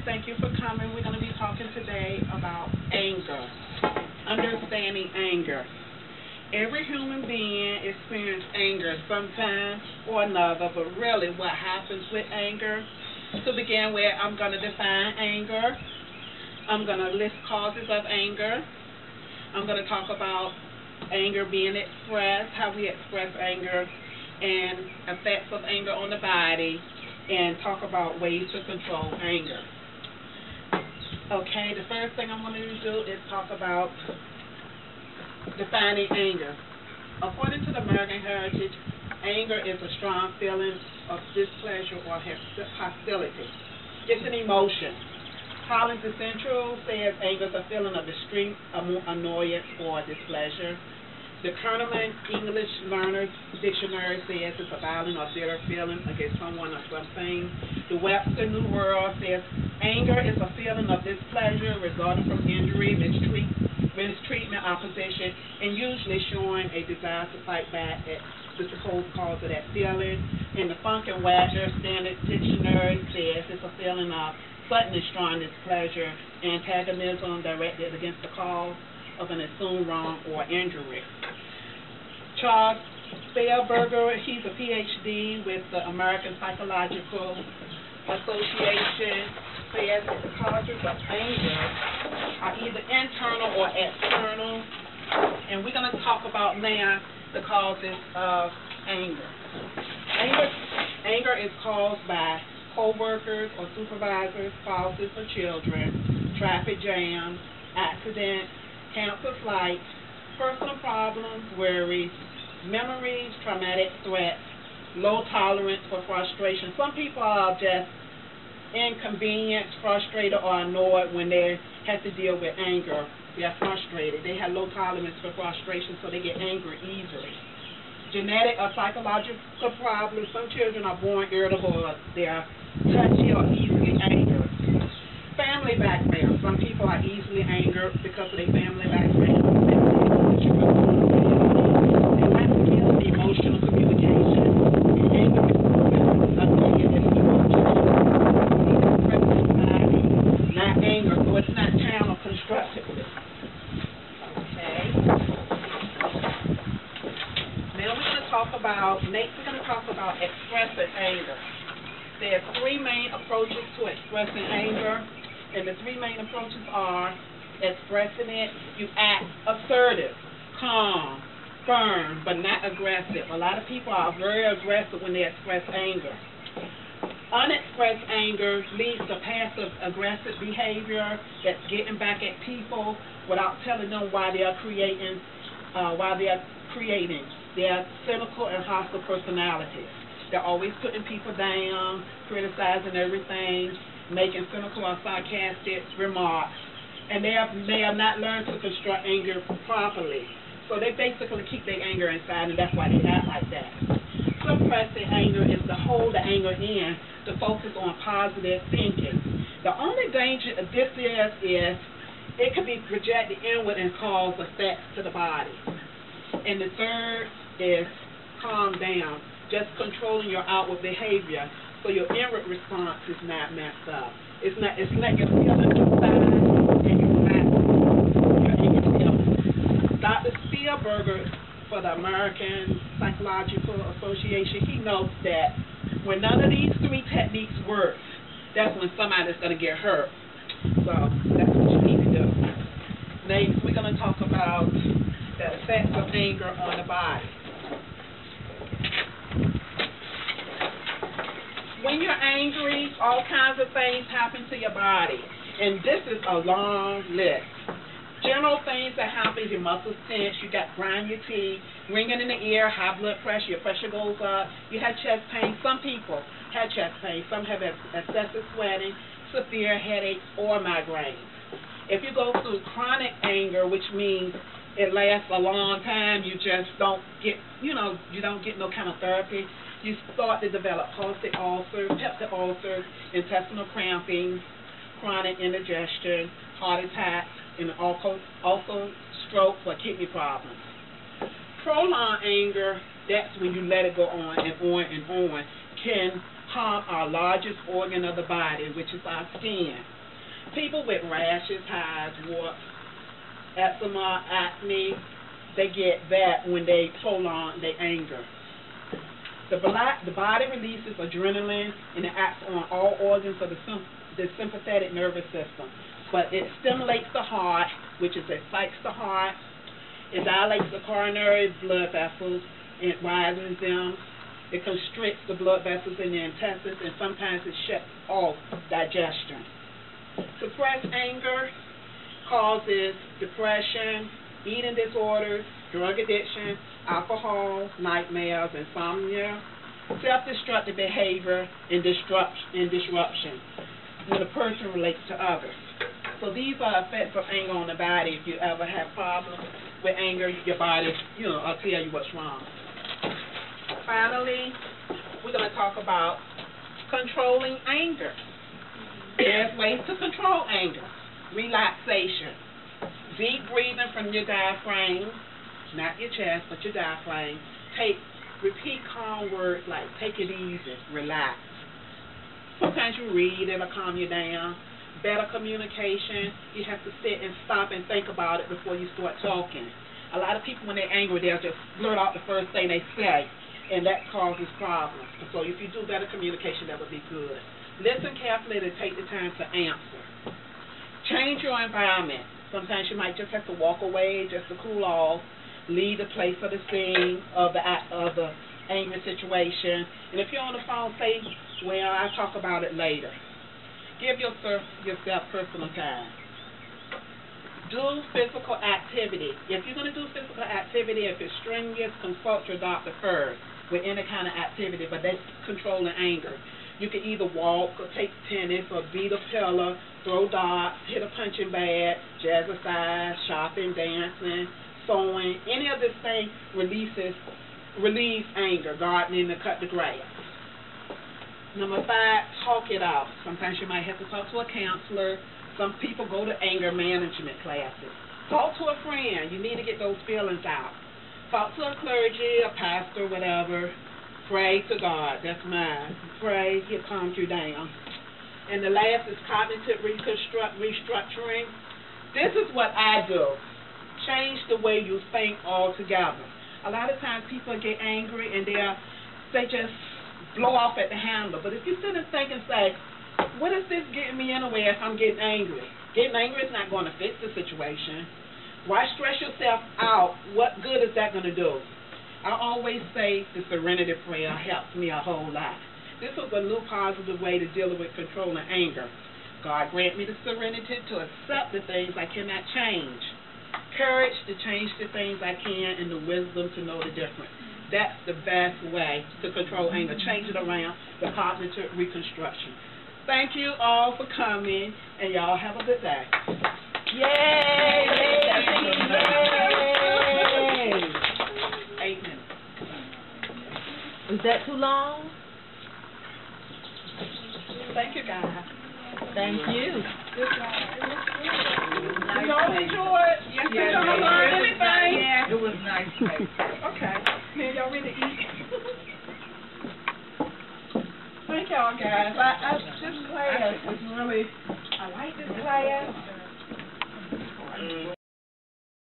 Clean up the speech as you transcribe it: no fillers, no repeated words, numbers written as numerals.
Thank you for coming. We're going to be talking today about anger, understanding anger. Every human being experiences anger sometime or another, but really what happens with anger, to begin with, I'm going to define anger. I'm going to list causes of anger. I'm going to talk about anger being expressed, how we express anger, and effects of anger on the body, and talk about ways to control anger. Okay, the first thing I'm going to do is talk about defining anger. According to the American Heritage, anger is a strong feeling of displeasure or hostility. It's an emotion. Collins Essential says anger is a feeling of extreme annoyance or displeasure. The Kerneman English Learner's Dictionary says it's a violent or bitter feeling against someone or something. The Webster New World says anger is a feeling of displeasure resulting from injury, mistreatment, opposition, and usually showing a desire to fight back at the supposed cause of that feeling. And the Funk and Wagner Standard Dictionary says it's a feeling of sudden and strong displeasure, antagonism directed against the cause of an assumed wrong or injury. Charles Feilberger, he's a PhD with the American Psychological Association, says that the causes of anger are either internal or external, and we're going to talk about now the causes of anger. Anger is caused by co-workers or supervisors, spouses or children, traffic jams, accidents, canceled flights, personal problems, worries, memories, traumatic threats, low tolerance for frustration. Some people are just inconvenienced, frustrated, or annoyed when they have to deal with anger. They're frustrated. They have low tolerance for frustration, so they get angry easily. Genetic or psychological problems. Some children are born irritable, or they're touchy or easily angered. Family background. Some people are easily angered because of their family background. They lack skills in emotional communication. And anger is not anger, so it's not channeled constructively. Okay. Now we're going to talk about expressing anger. There are three main approaches to expressing anger. And the three main approaches are expressing it. You act assertive, calm, firm, but not aggressive. A lot of people are very aggressive when they express anger. Unexpressed anger leads to passive aggressive behavior that's getting back at people without telling them why they are creating. They are cynical and hostile personalities. They're always putting people down, criticizing everything, making cynical or sarcastic remarks, and they have not learned to construct anger properly. So they basically keep their anger inside, and that's why they act like that. Suppressing anger is to hold the anger in, to focus on positive thinking. The only danger of this is it can be projected inward and cause effects to the body. And the third is calm down, just controlling your outward behavior, so your inward response is not messed up. It's not your feeling inside, and you're not your feeling. Dr. Spielberger for the American Psychological Association, he notes that when none of these three techniques work, that's when somebody's going to get hurt. So that's what you need to do. Next, we're going to talk about the effects of anger on the body. When you're angry, all kinds of things happen to your body, and this is a long list. General things that happen, your muscles tense, you got grind your teeth, ringing in the ear, high blood pressure, your pressure goes up, you have chest pain. Some people have chest pain, some have excessive sweating, severe headaches, or migraines. If you go through chronic anger, which means it lasts a long time, you just don't get, you don't get no kind of therapy. You start to develop ulcers, peptic ulcers, intestinal cramping, chronic indigestion, heart attacks, and also strokes or kidney problems. Prolonged anger, that's when you let it go on and on and on, can harm our largest organ of the body, which is our skin. People with rashes, hives, warts, eczema, acne, they get that when they prolong their anger. The body releases adrenaline, and it acts on all organs of the sympathetic nervous system. But it stimulates the heart, which excites the heart. It dilates the coronary blood vessels. It widens them. It constricts the blood vessels in the intestines, and sometimes it shuts off digestion. Suppressed anger causes depression, eating disorders, drug addiction, alcohol, nightmares, insomnia, self-destructive behavior, and disruption when a person relates to others. So these are effects of anger on the body. If you ever have problems with anger, your body, will tell you what's wrong. Finally, we're going to talk about controlling anger. There's ways to control anger. Relaxation. Deep breathing from your diaphragm, not your chest, but your diaphragm. Repeat calm words like take it easy, relax. Sometimes you read, it'll calm you down. Better communication, you have to sit and stop and think about it before you start talking. A lot of people, when they're angry, they'll just blurt out the first thing they say, and that causes problems. So if you do better communication, that would be good. Listen carefully and take the time to answer. Change your environment. Sometimes you might just have to walk away just to cool off, leave the place or the scene of the angry situation. And if you're on the phone, say, well, I'll talk about it later. Give yourself personal time. Do physical activity. If you're going to do physical activity, if it's strenuous, consult your doctor first with any kind of activity, but that's controlling anger. You can either walk or take tennis or beat a pillow, throw darts, hit a punching bag, jazzercise, shopping, dancing, sewing. Any of this thing relieves anger, gardening, to cut the grass. Number 5, talk it out. Sometimes you might have to talk to a counselor. Some people go to anger management classes. Talk to a friend. You need to get those feelings out. Talk to a clergy, a pastor, whatever. Pray to God. That's mine. Pray. He'll calm you down. And the last is cognitive restructuring. This is what I do. Change the way you think altogether. A lot of times people get angry and they just blow off at the handle. But if you sit and think and say, what is this getting me anyway if I'm getting angry? Getting angry is not going to fix the situation. Why stress yourself out? What good is that going to do? I always say the serenity prayer helps me a whole lot. This is a new positive way to deal with controlling anger. God grant me the serenity to accept the things I cannot change, courage to change the things I can, and the wisdom to know the difference. That's the best way to control anger. Change it around, the cognitive reconstruction. Thank you all for coming, and y'all have a good day. Yay! Yay! 8 minutes. Is that too long? Thank you, guys. Thank you. Y'all enjoyed? Yes, Yes, y'all learned anything? Yeah. It was nice. Okay. Man, y'all ready to eat? Thank y'all, guys. This class is really, I like this class.